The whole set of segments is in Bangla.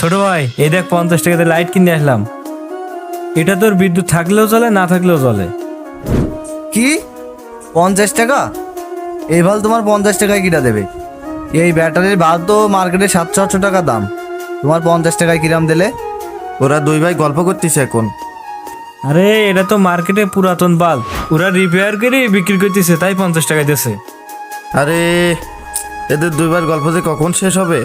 ছোট ভাই এই দেখ 50 টাকাতে লাইট কিনে আসলাম। এটা তোর বিদ্যুৎ থাকলেও চলে না থাকলেও চলে। কি 50 টাকা? এই বাল তোমার 50 টাকায় কিনা দেবে? এই ব্যাটারির বাল তো মার্কেটে 700-800 টাকা দাম, তোমার 50 টাকায় কিরাম দিলে? ওরা দুই ভাই গল্প করতেছে এখন। আরে এটা তো মার্কেটে পুরাতন বাল্ব, ওরা রিপেয়ার করে বিক্রি করতেছে, তাই 50 টাকা দিয়েছে। আরে এদের দুইবার গল্প যে কখন শেষ হবে?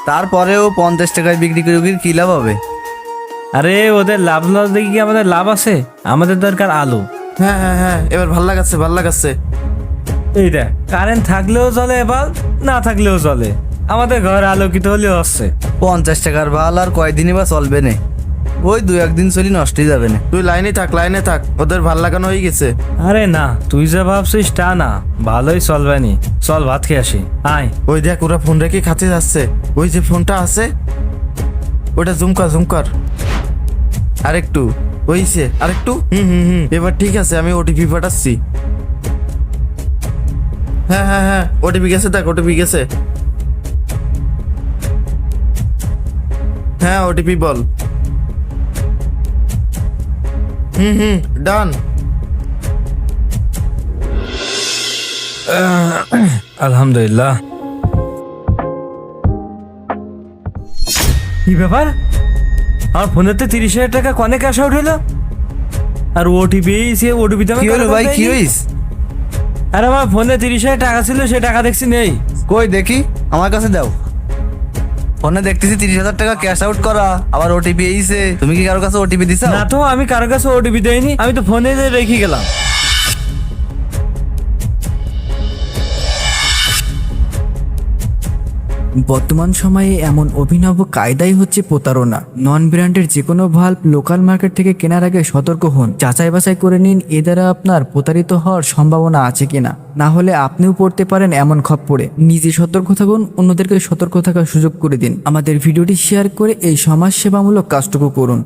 তারপরেও 50 টাকায় বিক্রি করে কি লাভ হবে? আরে ওদের লাভ লস দেখি কি আমাদের লাভ আছে? আমাদের দরকার আলো। হ্যাঁ হ্যাঁ হ্যাঁ, এবার ভাল লাগাচ্ছে ভাল লাগাচ্ছে। এইটা কারেন্ট থাকলেও চলে বাল্ব, না থাকলেও চলে, আমাদের ঘর আলোকিত হলেও হচ্ছে। 50 টাকার বাল আর কয়দিনই বা চলবে না, ওই 2-1 দিন চলি নষ্টই যাবে না। তুই লাইনে থাক, ওদের ভাল লাগানো হয়ে গেছে। আরে না, তুই যা ভাবছিস তা না, ভালোই চলবে নি। চল ভাত খেয়ে আসি, আয়। ওই দেখ ওরা ফোন রেখে খাতে যাচ্ছে, ওই যে ফোনটা আছে ওটা জুম কর আরেকটু, ওইছে আরেকটু। এবার ঠিক আছে, আমি ওটিপি পাঠাচ্ছি। হ্যাঁ হ্যাঁ হ্যাঁ, ওটিপি গেছে, দেখ ওটিপি গেছে। হ্যাঁ ওটিপি বল। ডান। আলহামদুলিল্লাহ। কি ব্যাপার, আমার ফোনেতে 30,000 টাকা কনে ক্যাশ আউট হলো, আর ওটিপি ওটিপিতে কি হলো ভাই, কি হইস? আর আমার ফোনে 30,000 টাকা ছিল, সে টাকা দেখছি নেই। কই দেখি, আমার কাছে দাও। ফোনে দেখতেছি 30,000 টাকা ক্যাশ আউট করা, আবার ওটিপি এইছে। তুমি কি কারো কাছে ওটিপি দিছো? না তো, আমি কারো কাছে ওটিপি দেইনি, আমি তো ফোনে রেখে গেলাম। বর্তমান সময়ে এমন অভিনব কায়দাই হচ্ছে প্রতারণা। নন ব্র্যান্ডের যে কোনো ভাল্ব লোকাল মার্কেট থেকে কেনার আগে সতর্ক হন, যাচাই বাছাই করে নিন এ দ্বারা আপনার প্রতারিত হওয়ার সম্ভাবনা আছে কিনা, না হলে আপনিও পড়তে পারেন এমন খপ্পরে। নিজে সতর্ক থাকুন, অন্যদেরকে সতর্ক থাকার সুযোগ করে দিন। আমাদের ভিডিওটি শেয়ার করে এই সমাজসেবামূলক কাজটুকু করুন।